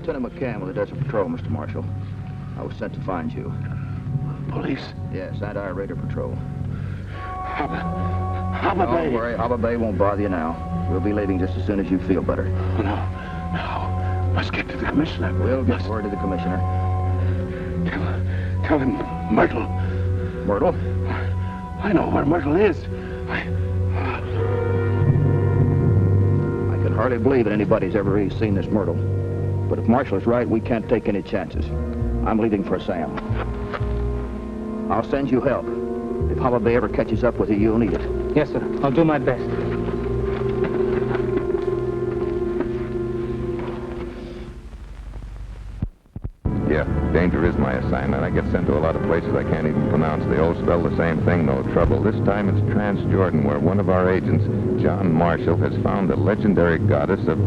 Lieutenant McCann with the Desert Patrol, Mr. Marshal. I was sent to find you. Police? Yes, anti-raider patrol. Haba Bay. Don't worry, Haba Bay won't bother you now. We'll be leaving just as soon as you feel better. Oh, no. Must get to the commissioner. We'll get word to the commissioner. Tell him Myrtle. Myrtle? I know where Myrtle is. I can hardly believe that anybody's ever really seen this Myrtle. But if Marshall is right, we can't take any chances. I'm leaving for Sam. I'll send you help. If Haba Bay ever catches up with you, you'll need it. Yes, sir. I'll do my best. Yeah, danger is my assignment. I get sent to a lot of places I can't even pronounce. They all spell the same thing, no trouble. This time it's Transjordan, where one of our agents, John Marshall, has found the legendary goddess of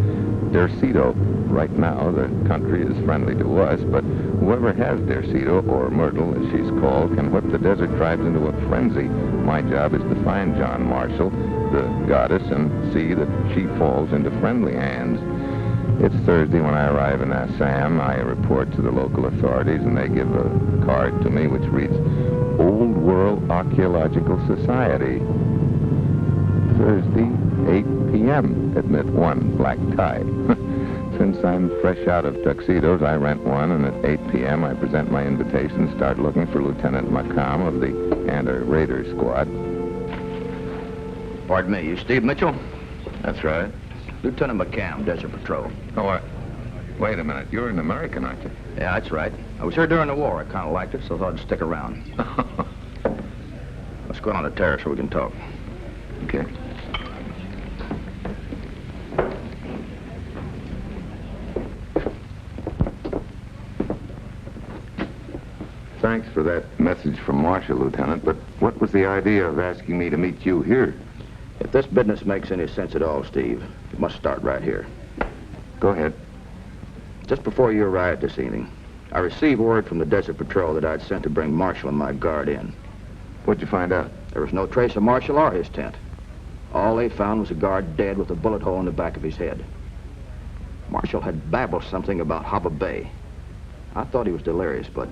Derceto. Right now, the country is friendly to us, but whoever has Derceto, or Myrtle, as she's called, can whip the desert tribes into a frenzy. My job is to find John Marshall, the goddess, and see that she falls into friendly hands. It's Thursday when I arrive in Assam. I report to the local authorities, and they give a card to me which reads, Old World Archaeological Society. Thursday, 8 p.m. Admit one black tie. Since I'm fresh out of tuxedos, I rent one, and at 8 p.m. I present my invitation and start looking for Lieutenant McCann of the Anti-Raider Squad. Pardon me, you Steve Mitchell? That's right. Lieutenant McCann, Desert Patrol. Oh, wait a minute. You're an American, aren't you? Yeah, that's right. I was here during the war. I kind of liked it, so I thought I'd stick around. Let's go on the terrace so we can talk. Okay. Thanks for that message from Marshall, Lieutenant, but what was the idea of asking me to meet you here? If this business makes any sense at all, Steve, it must start right here. Go ahead. Just before you arrived this evening, I received word from the Desert Patrol that I'd sent to bring Marshall and my guard in. What'd you find out? There was no trace of Marshall or his tent. All they found was a guard dead with a bullet hole in the back of his head. Marshall had babbled something about Haba Bay. I thought he was delirious, but...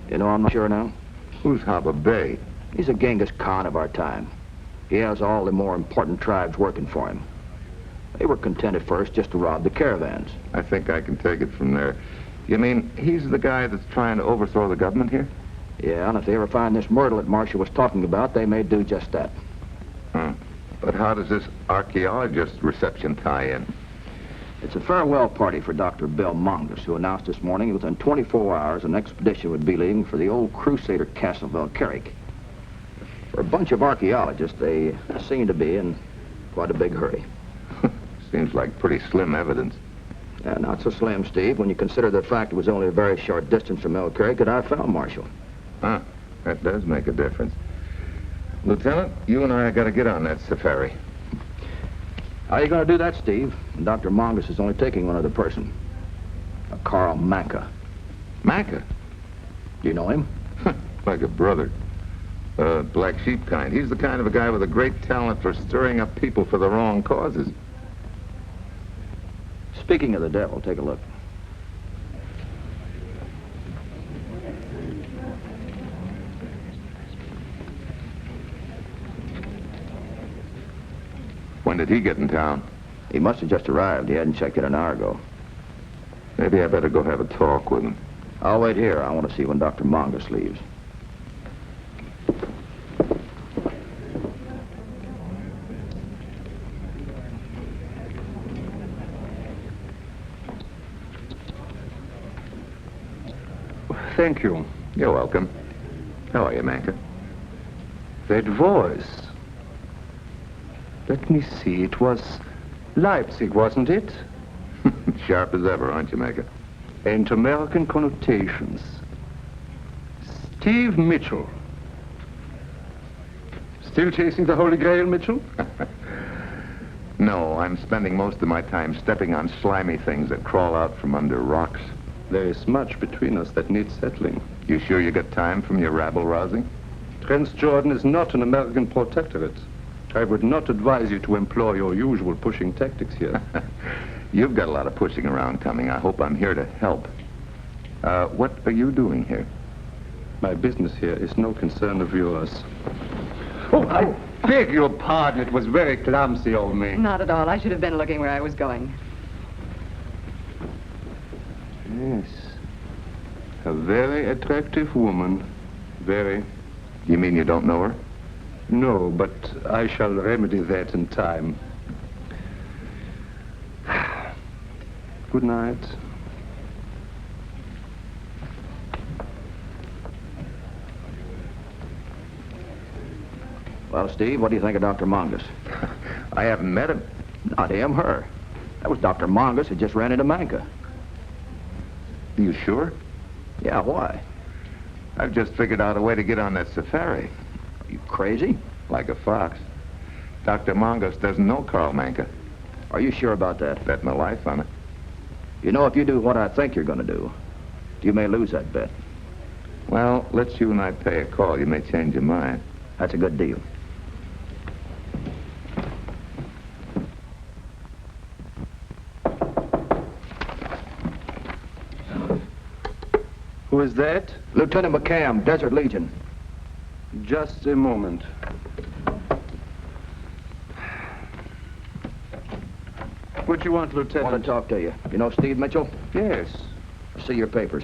You know, I'm not sure now. Who's Haba Bay? He's a Genghis Khan of our time. He has all the more important tribes working for him. They were content at first just to rob the caravans. I think I can take it from there. You mean he's the guy that's trying to overthrow the government here? Yeah, and if they ever find this Myrtle that Marshall was talking about, they may do just that. But how does this archaeologist reception tie in? It's a farewell party for Dr. Bill Mongus, who announced this morning within 24 hours an expedition would be leaving for the old Crusader castle of Valkyrik. For a bunch of archaeologists, they seem to be in quite a big hurry. Seems like pretty slim evidence. Not so slim, Steve, when you consider the fact it was only a very short distance from Valkyrik that I found Marshall. That does make a difference. Lieutenant, you and I got to get on that safari. How are you going to do that, Steve? Dr. Mongus is only taking one other person. A Carl Manka. Manka? Do you know him? Like a brother. Black sheep kind. He's the kind of a guy with a great talent for stirring up people for the wrong causes. Speaking of the devil, take a look. When did he get in town? He must have just arrived. He hadn't checked it an hour ago. Maybe I better go have a talk with him. I'll wait here. I want to see when Dr. Mongus leaves. Thank you. You're welcome. How are you, Manka? That voice. Let me see. It was Leipzig, wasn't it? Sharp as ever, aren't you, Manka? And American connotations. Steve Mitchell. Still chasing the Holy Grail, Mitchell? No, I'm spending most of my time stepping on slimy things that crawl out from under rocks. There is much between us that needs settling. You sure you got time from your rabble-rousing? Transjordan is not an American protectorate. I would not advise you to employ your usual pushing tactics here. You've got a lot of pushing around coming. I hope I'm here to help. What are you doing here? My business here is no concern of yours. Oh, I beg your pardon. It was very clumsy of me. Not at all. I should have been looking where I was going. Yes. A very attractive woman. Very. You mean you don't know her? No, but I shall remedy that in time. Good night. Well, Steve, what do you think of Dr. Mongus? I haven't met him. Not him, her. That was Dr. Mongus who just ran into Manka. Are you sure? Yeah, why? I've just figured out a way to get on that safari. Are you crazy? Like a fox. Dr. Mongus doesn't know Carl Manka. Are you sure about that? Bet my life on it. You know, if you do what I think you're going to do, you may lose that bet. Well, let's you and I pay a call. You may change your mind. That's a good deal. Who is that? Lieutenant McCam, Desert Legion. Just a moment. What do you want, I Lieutenant? want to talk to you. You know Steve Mitchell? Yes. I see your papers.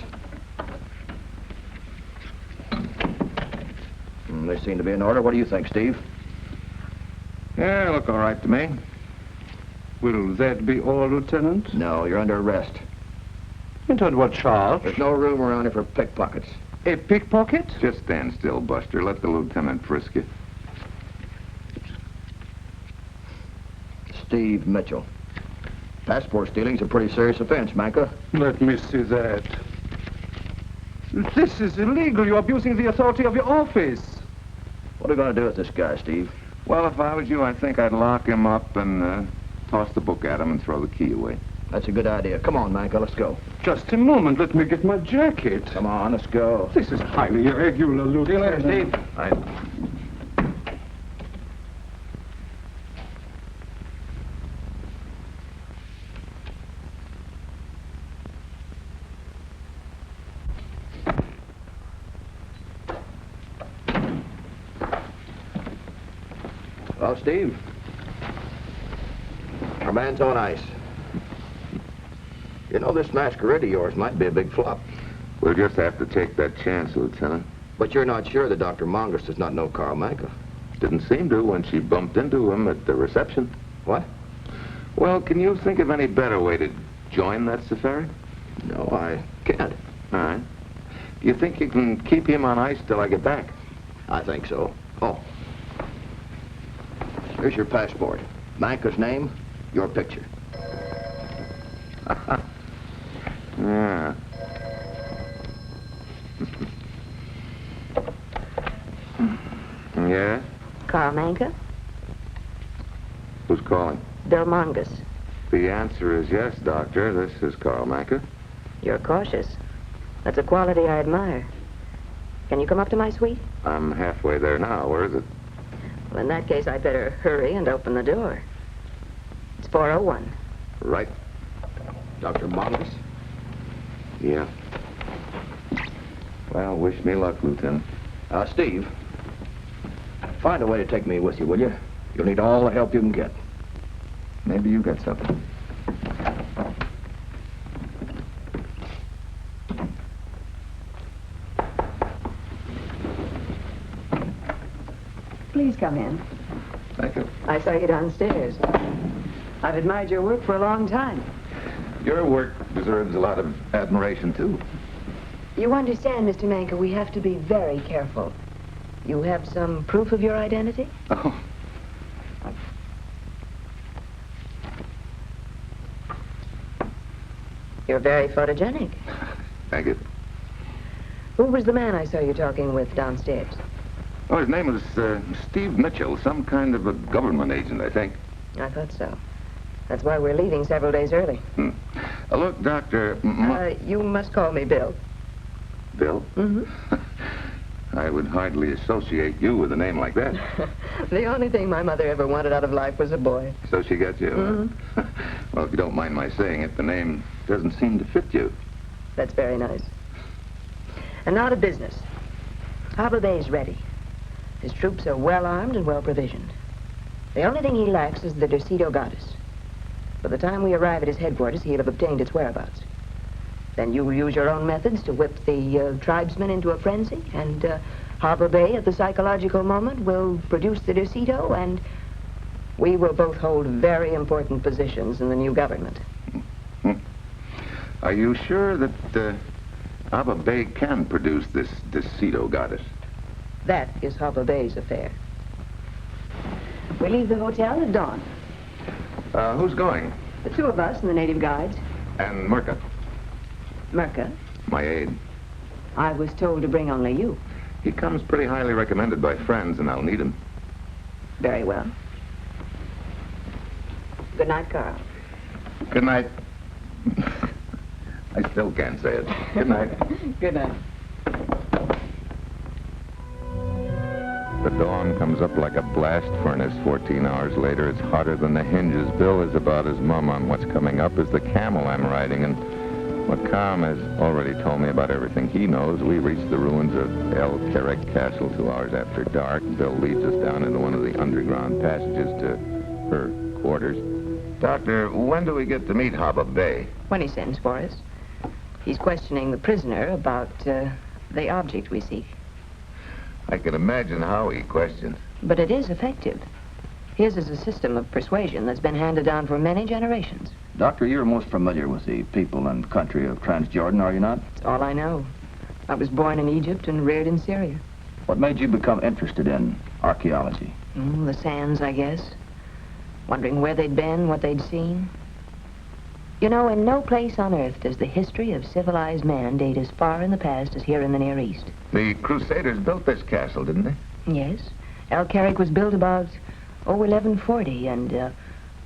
They seem to be in order. What do you think, Steve? Yeah, look all right to me. Will that be all, Lieutenant? No, you're under arrest. And on what charge? There's no room around here for pickpockets. A pickpocket? Just stand still, Buster. Let the lieutenant frisk you. Steve Mitchell. Passport stealing's a pretty serious offense, Manka. Let me see that. This is illegal. You're abusing the authority of your office. What are we going to do with this guy, Steve? Well, if I was you, I think I'd lock him up and toss the book at him and throw the key away. That's a good idea. Come on, Manka, let's go. Just a moment. Let me get my jacket. Come on, let's go. This is highly irregular, Lieutenant. See you later, Steve. Well, Steve, our man's on ice. You know, this masquerade of yours might be a big flop. We'll just have to take that chance, Lieutenant. But you're not sure that Dr. Mongus does not know Carl Manka. Didn't seem to when she bumped into him at the reception. What? Well, can you think of any better way to join that safari? No, I can't. All right. Do you think you can keep him on ice till I get back? I think so. Oh. Here's your passport. Manka's name, your picture. Yeah. Yeah? Carl Manka? Who's calling? Bill Mongus. The answer is yes, Doctor. This is Carl Manka. You're cautious. That's a quality I admire. Can you come up to my suite? I'm halfway there now. Where is it? Well, in that case, I'd better hurry and open the door. It's 401. Right. Dr. Mongus? Yeah. Well, wish me luck, Lieutenant. Steve, find a way to take me with you, will you? You'll need all the help you can get. Maybe you got something. Please come in. Thank you. I saw you downstairs. I've admired your work for a long time. Your work deserves a lot of admiration, too. You understand, Mr. Manka, we have to be very careful. You have some proof of your identity? Oh. You're very photogenic. Thank you. Who was the man I saw you talking with downstairs? Oh, his name was Steve Mitchell, some kind of a government agent, I think. I thought so. That's why we're leaving several days early. Look, Doctor... You must call me Bill. Bill? Mm-hmm. I would hardly associate you with a name like that. The only thing my mother ever wanted out of life was a boy. So she got you? Mm-hmm. Well, if you don't mind my saying it, the name doesn't seem to fit you. That's very nice. And now to business. Harbor Bay's ready. His troops are well armed and well provisioned. The only thing he lacks is the Derceto goddess. By the time we arrive at his headquarters, he'll have obtained its whereabouts. Then you will use your own methods to whip the tribesmen into a frenzy, and Harbor Bay, at the psychological moment, will produce the Derceto, and we will both hold very important positions in the new government. Are you sure that Harbor Bay can produce this Derceto goddess? That is Harbor Bay's affair. We leave the hotel at dawn. Who's going? The two of us and the native guides. And Murka, Merka, my aide. I was told to bring only you. He comes pretty highly recommended by friends, and I'll need him. Very well. Good night, Carl. Good night. I still can't say it. Good night. Good night. The dawn comes up like a blast furnace 14 hours later. It's hotter than the hinges. Bill is about as mum on what's coming up as the camel I'm riding, and McCom has already told me about everything he knows. We reached the ruins of El Carrick Castle 2 hours after dark. Bill leads us down into one of the underground passages to her quarters. Doctor, when do we get to meet Harbor Bay? When he sends for us. He's questioning the prisoner about the object we seek. I can imagine how he questions. But it is effective. His is a system of persuasion that's been handed down for many generations. Doctor, you're most familiar with the people and country of Transjordan, are you not? It's all I know. I was born in Egypt and reared in Syria. What made you become interested in archaeology? The sands, I guess. Wondering where they'd been, what they'd seen. You know, in no place on Earth does the history of civilized man date as far in the past as here in the Near East. The Crusaders built this castle, didn't they? Yes. El Carrick was built about, 1140, and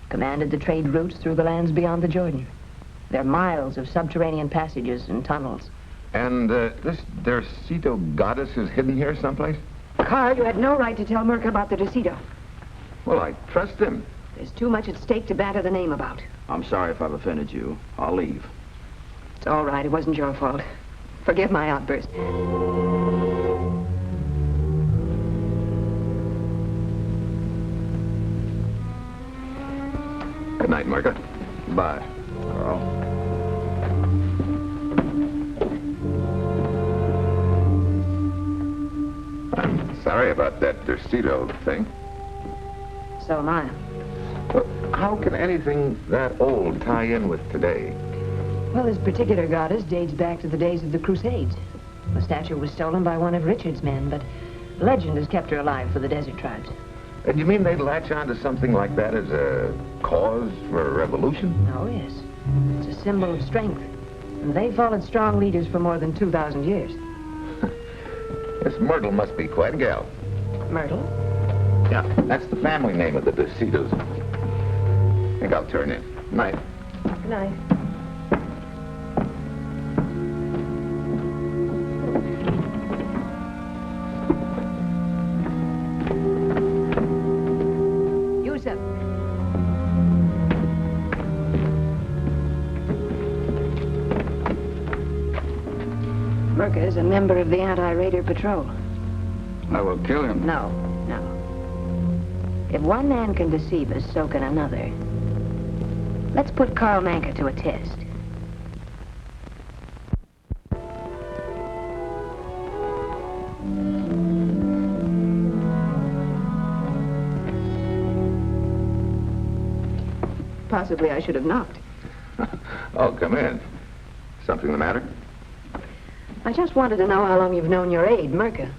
commanded the trade routes through the lands beyond the Jordan. There are miles of subterranean passages and tunnels. And this Derceto goddess is hidden here someplace? Carl, you had no right to tell Merka about the Derceto. Well, I trust him. There's too much at stake to banter the name about. I'm sorry if I've offended you. I'll leave. It's all right. It wasn't your fault. Forgive my outburst. Good night, Marka. Bye, Carl. I'm sorry about that Derceto thing. So am I. But how can anything that old tie in with today? Well, this particular goddess dates back to the days of the Crusades. The statue was stolen by one of Richard's men, but legend has kept her alive for the desert tribes. And you mean they'd latch on to something like that as a cause for a revolution? Oh, yes. It's a symbol of strength. And they followed strong leaders for more than 2,000 years. This Myrtle must be quite a gal. Myrtle? Yeah, that's the family name of the Dercetos. I think I'll turn in. Night. Good night. Yusuf. Merca is a member of the anti-raider patrol. I will kill him. No, no. If one man can deceive us, so can another. Let's put Carl Manka to a test. Possibly I should have knocked. Oh, come in. Something the matter? I just wanted to know how long you've known your aide, Merca.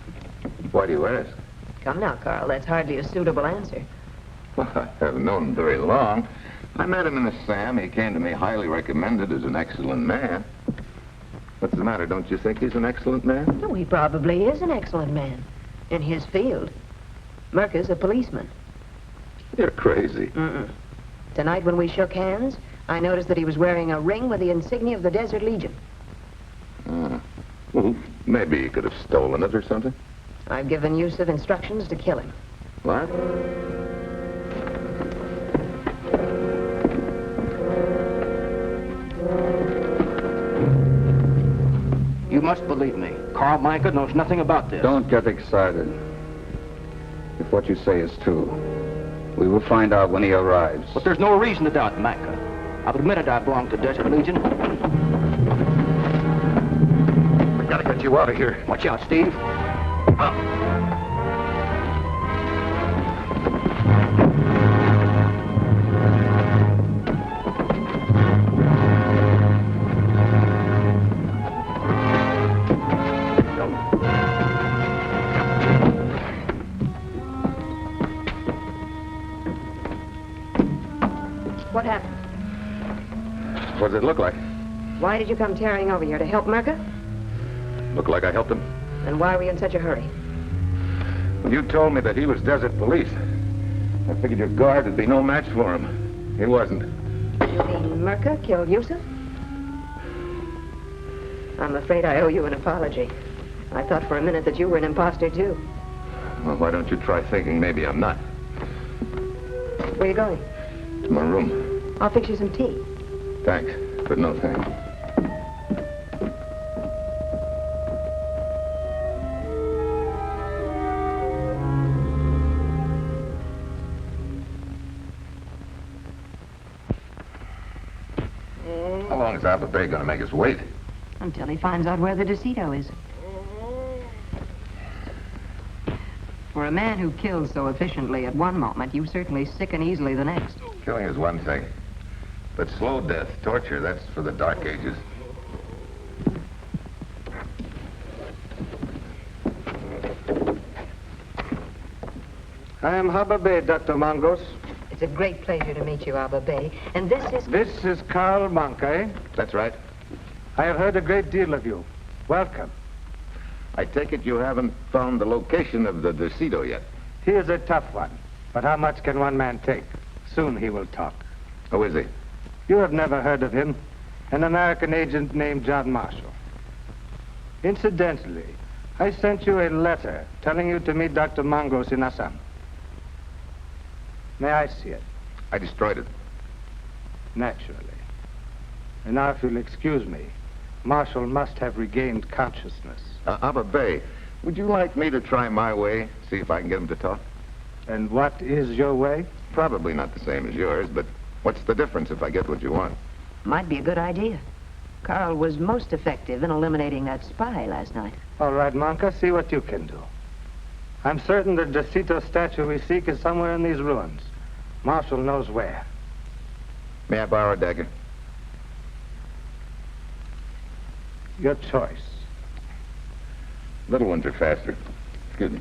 Why do you ask? Come now, Carl, that's hardly a suitable answer. Well, I haven't known him very long. I met him in the Sam. He came to me highly recommended as an excellent man. What's the matter? Don't you think he's an excellent man? No, he probably is an excellent man. In his field. Merca's a policeman. You're crazy. Mm-mm. Tonight when we shook hands, I noticed that he was wearing a ring with the insignia of the Desert Legion. Well, maybe he could have stolen it or something. I've given Yusuf instructions to kill him. What? You must believe me. Carl Manka knows nothing about this. Don't get excited. If what you say is true, we will find out when he arrives. But there's no reason to doubt Manka. I've admitted I belong to Desert Legion. We gotta get you out of here. Watch out, Steve. What happened? What does it look like? Why did you come tearing over here? To help Merca? Look like I helped him. And why were you in such a hurry? When you told me that he was desert police, I figured your guard would be no match for him. He wasn't. You mean Merca killed Yusuf? I'm afraid I owe you an apology. I thought for a minute that you were an imposter, too. Well, why don't you try thinking maybe I'm not? Where are you going? To my room. I'll fix you some tea. Thanks, but no thanks. How long is Alpha Bay gonna make us wait? Until he finds out where the DeCito is. For a man who kills so efficiently at one moment, you certainly sicken easily the next. Killing is one thing. But slow death, torture, that's for the Dark Ages. I am Harbor Bay, Dr. Mangos. It's a great pleasure to meet you, Abba Bay. And this is... This is Carl Manka, eh? That's right. I have heard a great deal of you. Welcome. I take it you haven't found the location of the DeCito yet. He is a tough one, but how much can one man take? Soon he will talk. Who is he? You have never heard of him. An American agent named John Marshall. Incidentally, I sent you a letter telling you to meet Dr. Mangos in Assam. May I see it? I destroyed it. Naturally. And now, if you'll excuse me, Marshall must have regained consciousness. Abba Bay, would you like me to try my way, see if I can get him to talk? And what is your way? Probably not the same as yours, but what's the difference if I get what you want? Might be a good idea. Carl was most effective in eliminating that spy last night. All right, Manka, see what you can do. I'm certain the DeCito statue we seek is somewhere in these ruins. Marshall knows where. May I borrow a dagger? Your choice. Little ones are faster. Excuse me.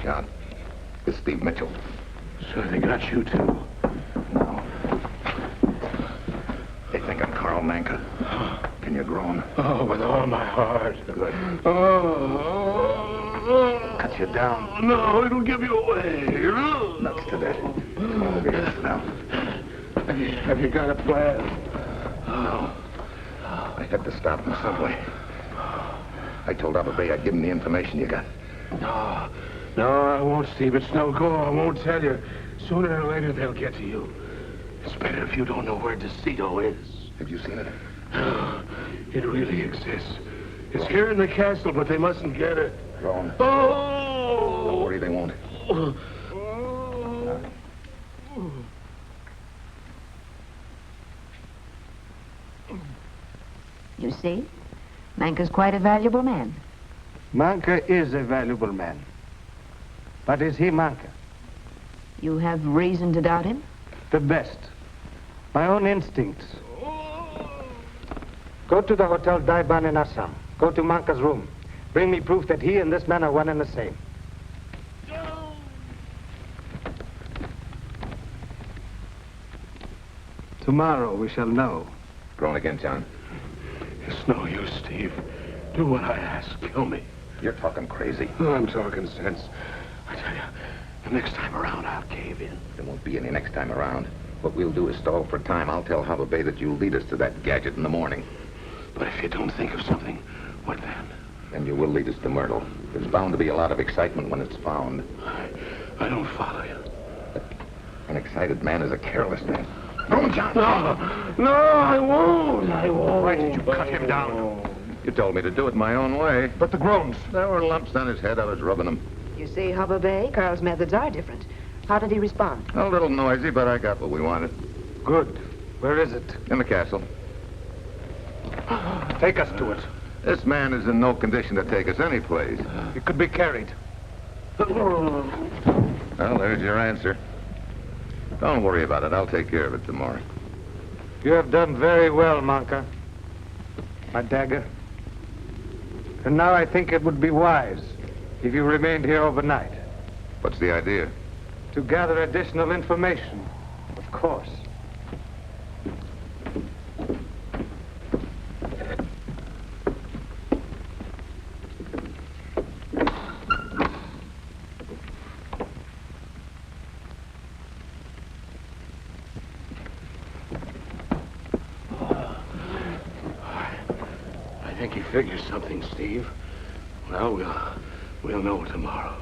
John, it's Steve Mitchell. So they got you, too. No. They think I'm Carl Manka. Can you groan? Oh, with all my heart. Good. Oh. Cut you down. No, it'll give you away. Nuts to that. Come on over here now. Have you got a plan? No. I had to stop the subway. I told Abu Bey I'd give him the information you got. No, I won't, Steve. It's no go. I won't tell you. Sooner or later, they'll get to you. It's better if you don't know where DeCito is. Have you seen it? It really exists. It's here in the castle, but they mustn't get it. Go on. Oh! Don't worry, they won't. You see? Manca's quite a valuable man. Manca is a valuable man. But is he Manca? You have reason to doubt him? The best. My own instincts. Go to the Hotel Daiban in Assam. Go to Manca's room. Bring me proof that he and this man are one and the same. Tomorrow we shall know. Grown again, John. It's no use, Steve. Do what I ask. Kill me. You're talking crazy. Oh, I'm talking sense. I tell you, the next time around, I'll cave in. There won't be any next time around. What we'll do is stall for time. I'll tell Abu Bey that you'll lead us to that gadget in the morning. But if you don't think of something, what then? Then you will lead us to Myrtle. There's bound to be a lot of excitement when it's found. I don't follow you. An excited man is a careless man. Go, John! No, I won't. I won't. Why did you cut him down? You told me to do it my own way. But the groans. There were lumps on his head. I was rubbing them. You see, Hubba Bay, Carl's methods are different. How did he respond? A little noisy, but I got what we wanted. Good. Where is it? In the castle. Take us to it. This man is in no condition to take us anyplace. It could be carried. Well, there's your answer. Don't worry about it. I'll take care of it tomorrow. You have done very well, Manca. My dagger. And now I think it would be wise if you remained here overnight. What's the idea? To gather additional information, of course. I think he figures something, Steve. Well, we'll know tomorrow.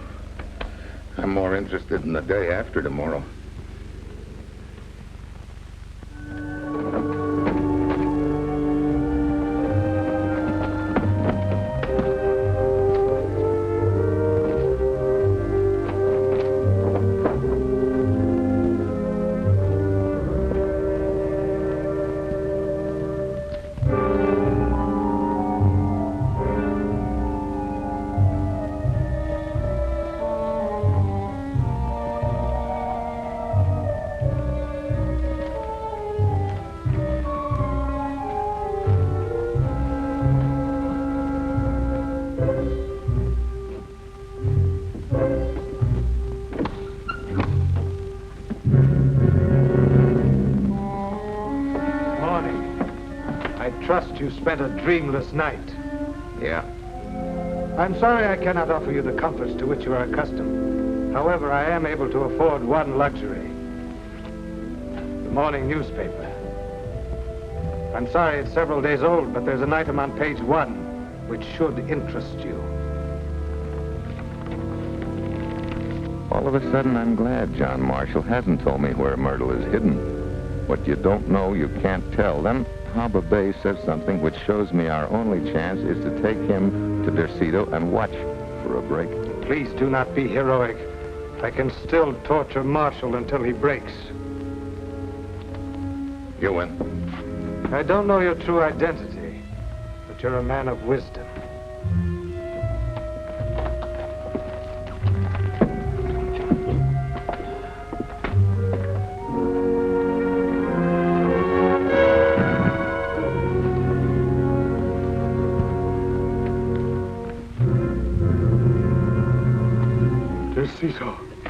I'm more interested in the day after tomorrow. Trust you spent a dreamless night. Yeah. I'm sorry I cannot offer you the comforts to which you are accustomed. However, I am able to afford one luxury. The morning newspaper. I'm sorry it's several days old, but there's an item on page 1 which should interest you. All of a sudden, I'm glad John Marshall hasn't told me where Myrtle is hidden. What you don't know, you can't tell. Then Hubba Bay says something which shows me our only chance is to take him to DeCito and watch for a break. Please do not be heroic. I can still torture Marshall until he breaks. You win. I don't know your true identity, but you're a man of wisdom.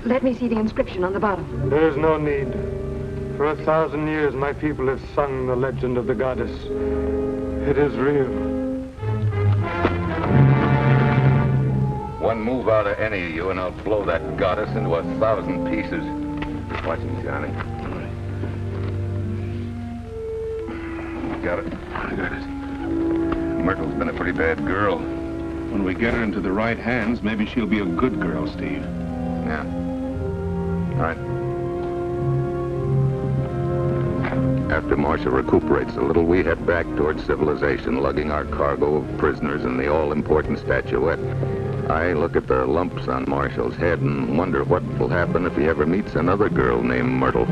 Let me see the inscription on the bottom. There is no need. For 1,000 years, my people have sung the legend of the goddess. It is real. One move out of any of you, and I'll blow that goddess into 1,000 pieces. Watch him, Johnny. All right. Got it? I got it. Myrtle's been a pretty bad girl. When we get her into the right hands, maybe she'll be a good girl, Steve. Yeah. All right. After Marshall recuperates a little, we head back towards civilization, lugging our cargo of prisoners and the all-important statuette. I look at the lumps on Marshall's head and wonder what will happen if he ever meets another girl named Myrtle.